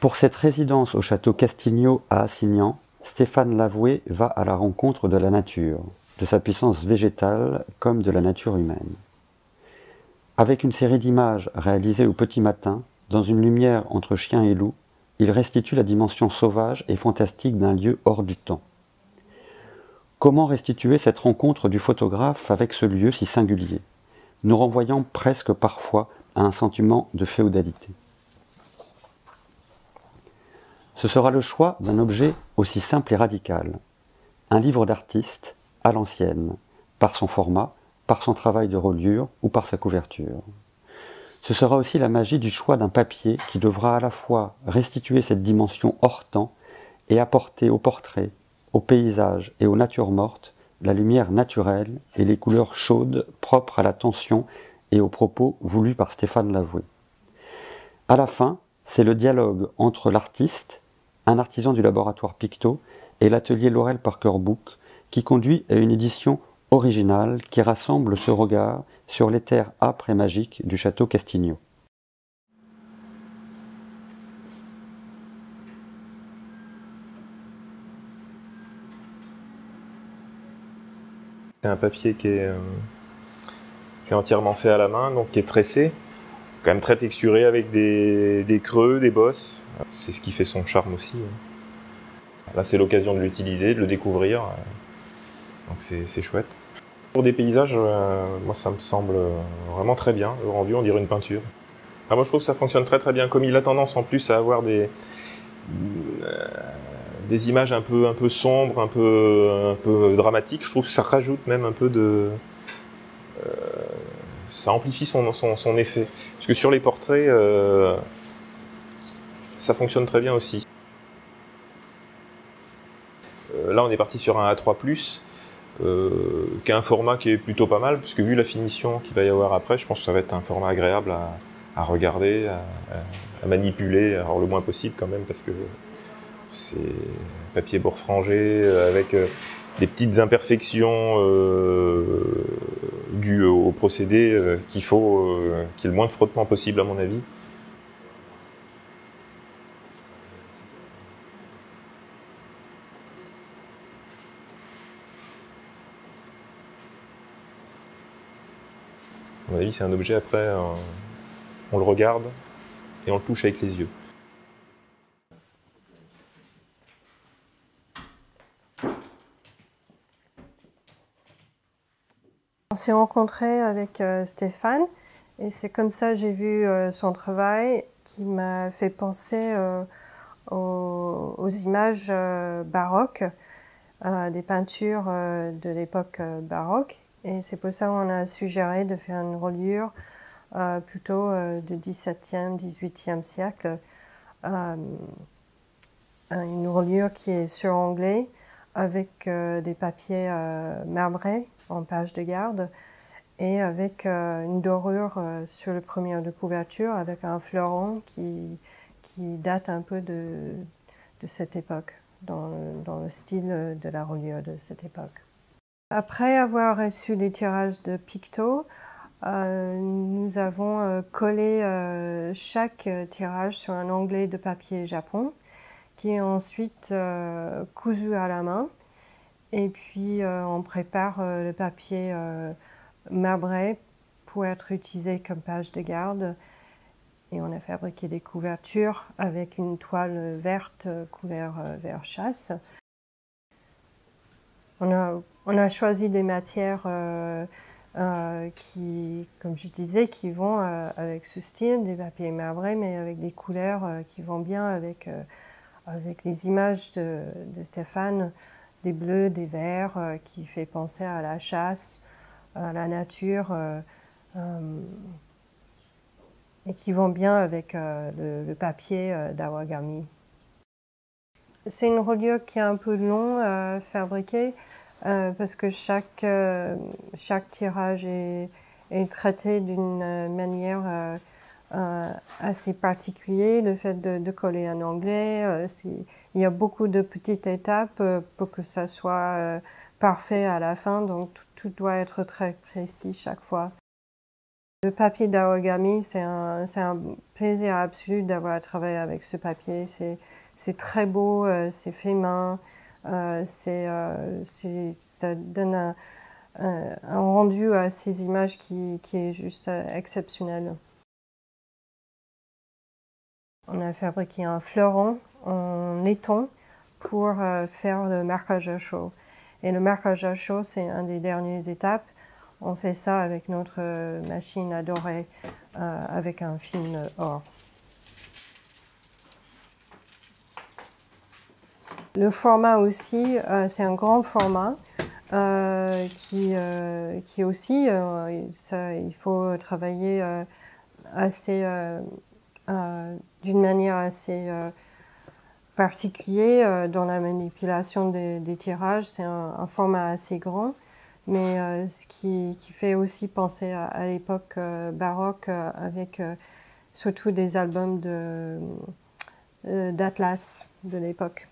Pour cette résidence au château Castigno à Assignan, Stéphane Lavoué va à la rencontre de la nature, de sa puissance végétale comme de la nature humaine. Avec une série d'images réalisées au petit matin, dans une lumière entre chien et loup, il restitue la dimension sauvage et fantastique d'un lieu hors du temps. Comment restituer cette rencontre du photographe avec ce lieu si singulier, nous renvoyant presque parfois à un sentiment de féodalité? Ce sera le choix d'un objet aussi simple et radical, un livre d'artiste à l'ancienne, par son format, par son travail de reliure ou par sa couverture. Ce sera aussi la magie du choix d'un papier qui devra à la fois restituer cette dimension hors temps et apporter au portrait, au paysage et aux natures mortes la lumière naturelle et les couleurs chaudes propres à la tension et aux propos voulus par Stéphane Lavoué. À la fin, c'est le dialogue entre l'artiste, un artisan du laboratoire Picto, et l'atelier Laurel Parker Book qui conduit à une édition originale qui rassemble ce regard sur les terres âpres et magiques du château Castigno. C'est un papier qui est entièrement fait à la main, donc qui est tressé, quand même très texturé avec des creux, des bosses. C'est ce qui fait son charme aussi. Là, c'est l'occasion de l'utiliser, de le découvrir, donc c'est chouette. Pour des paysages, moi ça me semble vraiment très bien. Le rendu, on dirait une peinture. Alors moi je trouve que ça fonctionne très bien, comme il a tendance en plus à avoir des images un peu sombres, un peu dramatiques. Je trouve que ça rajoute même un peu de... ça amplifie son effet. Parce que sur les portraits, ça fonctionne très bien aussi. Là on est parti sur un A3+, qui est un format qui est plutôt pas mal, puisque vu la finition qu'il va y avoir après, je pense que ça va être un format agréable à regarder, à manipuler, alors le moins possible quand même, parce que c'est papier bord frangé, avec des petites imperfections dues au procédé qu'il faut qu'il y ait le moins de frottement possible à mon avis. À mon avis, c'est un objet, après, on le regarde et on le touche avec les yeux. On s'est rencontrés avec Stéphane et c'est comme ça que j'ai vu son travail qui m'a fait penser aux images baroques, des peintures de l'époque baroque. Et c'est pour ça qu'on a suggéré de faire une reliure plutôt du XVIIe, XVIIIe siècle. Une reliure qui est surangulée avec des papiers marbrés en page de garde et avec une dorure sur le premier de couverture avec un fleuron qui date un peu de cette époque, dans le style de la reliure de cette époque. Après avoir reçu les tirages de Picto, nous avons collé chaque tirage sur un onglet de papier japon qui est ensuite cousu à la main. Et puis on prépare le papier marbré pour être utilisé comme page de garde. Et on a fabriqué des couvertures avec une toile verte couleur vert chasse. On a choisi des matières qui, comme je disais, qui vont avec ce style, des papiers marbrés, mais avec des couleurs qui vont bien avec les images de Stéphane, des bleus, des verts, qui fait penser à la chasse, à la nature, et qui vont bien avec le papier d'Awagami. C'est une reliure qui est un peu long à fabriquer, parce que chaque tirage est traité d'une manière assez particulière. Le fait de coller un onglet, il y a beaucoup de petites étapes pour que ça soit parfait à la fin, donc tout doit être très précis chaque fois. Le papier d'origami, c'est un plaisir absolu d'avoir travaillé avec ce papier. C'est très beau, c'est fait main, ça donne un rendu à ces images qui est juste exceptionnel. On a fabriqué un fleuron en laiton pour faire le marquage à chaud. Et le marquage à chaud, c'est une des dernières étapes. On fait ça avec notre machine à dorer avec un film or. Le format aussi, c'est un grand format qui aussi, il faut travailler d'une manière assez particulière dans la manipulation des tirages. C'est un format assez grand. Mais ce qui fait aussi penser à l'époque baroque avec surtout des albums d'Atlas de l'époque.